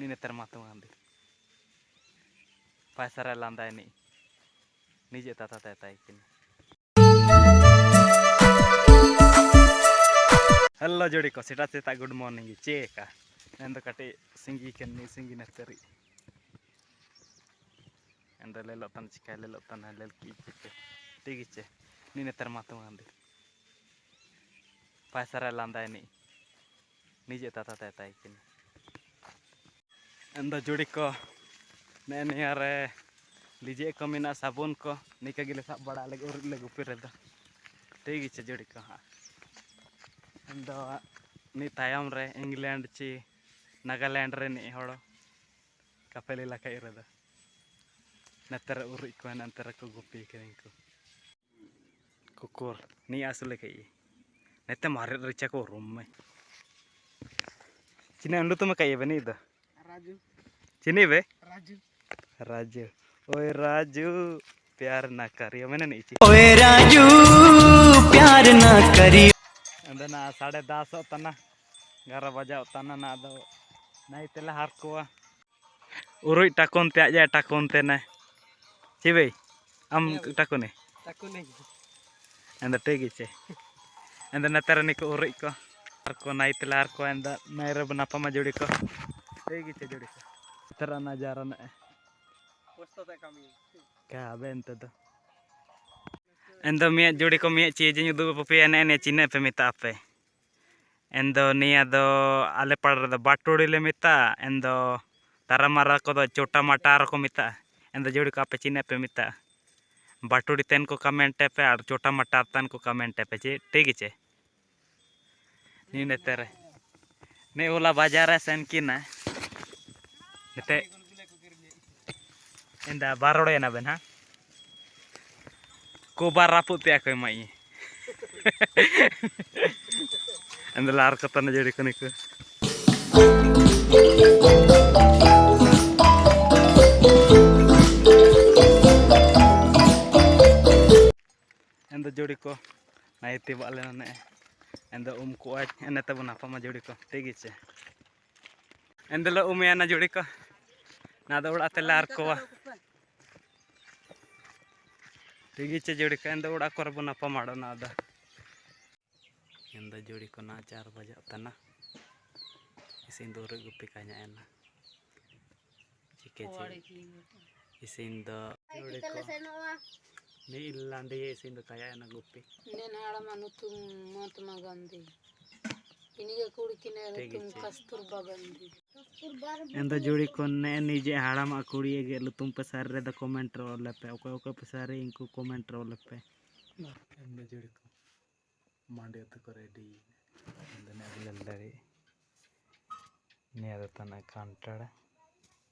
नेतर मातम गांधी पैसा रे लांदा नहीं निजे ताता ताई किन हेलो जोड़ी को सेटा सेटा गुड मॉर्निंग चेका एंड कटे सिंगी कन्नी सिंगी नतरी एंड लेलोतन चिका लेलोतन लेल की चिके टिगिचे नी नेतर मातम गांधी पैसा रे लांदा नहीं निजे ताता ताई किन एंड जोड़ी को नेनियारे लीजे को मिना साबुन को निका गिले साब बड़ा लगे और ले गुपी रे ठीक है जोड़ी को हाँ एंड नी तायम रे इंग्लैंड ची नागालैंड रे नी हड़ो कपेली लका इरदा नतर उरी को नतर को गुपी के इनको कुकुर नी असले के नते मारे रिचा को रूम में चिने अंडू तुम कई बनी इधर राजू चिनी बे राजू राजू ओए राजू प्यार ना करियो मैंने नहीं ची ओए राजू प्यार ना करियो अंदना 10:30 तना 11 बजा तना ना दो नहीं तेला हार को उरुई टाकोन ते आजा टाकोन ते ना चिबे am takone anda tegi che anda natara ni ko uruई ko arko nai telar ko anda naira benapa ma jodi ko tegi che jodi ko tera najara na posto te kami ka benta do anda mi jodi ko mi che je nyudu popi ane ane chine pe mita ape endo niya do ale padra do batudi le mita endo taramara ko do chota matar ko mita endo jodi ko ape chine pe mita बाटुड़ी तेन को comment पे और छोटा मटार तन को comment पे चे ठीक है नी नेतरे ने ओला बाजार है सेन की ना नेते इंदा बारोड़े ना बेन हाँ को बार रापुत पे कोई माई इंदा लार कता न जोड़ी को निको एंड जोड़ी को नाइते बाले ने एंड को आज एने तब नापा मा जोड़ी को ठीक है एंड लो ना जोड़ी को ना दो उड़ा तेला आर को ठीक है जोड़ी को एंड उड़ा को रब नापा माडो ना दा एंड जोड़ी को ना 4 बजे तना इसिन दो रे गुपी का냐 एना चिके इसिन दो जोड़ी को नी इलांडे इसिन दो काया एना गुपी नेन हाड़ा मनुतु महात्मा गांधी इनिगे कुड़ी किने तुम कस्तूरबा गांधी एंदा जोड़ी को ने निजे हाड़ा मा कुड़ी गे लुतुम पसार रे द कमेंट रो लेपे ओको पसारे इनको कमेंट रो लेपे एंदा जोड़ी को मांडे तो करे डी एंदा ने ललदरी ने तना कांटड़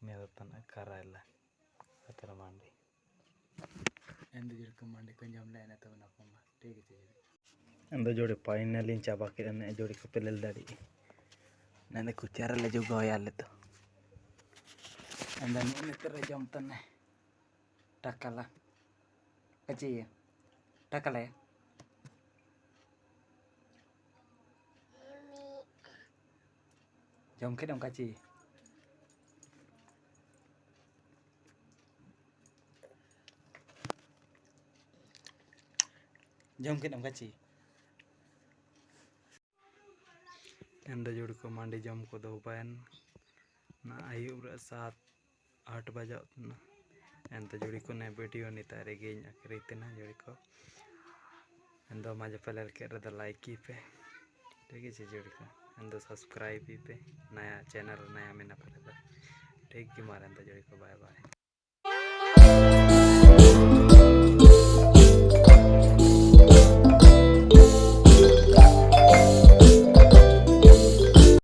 ने तना करायला अतर मांडी एंदा जोड़ी को मांडी को जम ले ने तब ना पमा ठीक है एंदा जोड़ी फाइनली चाबा के ने जोड़ी को पे ललदरी नने कुचारा ले जो गोया ले तो एंदा ने तेरे जम तने टकला कचिए टकले जम के दम काची जम के दम काची एंदा जोड़ी को मांडी जम को दो पायन ना आयुब 7-8 बजा ना एंदा जोड़ी को ने वीडियो नि तारे गे आखिरी ना जोड़ी को एंदा माजे पहले के रे लाइक की पे ठीक है जोड़ी को एंदा सब्सक्राइब पे नया चैनल नया मेना पे ठीक है मारे एंदा जोड़ी को बाय बाय।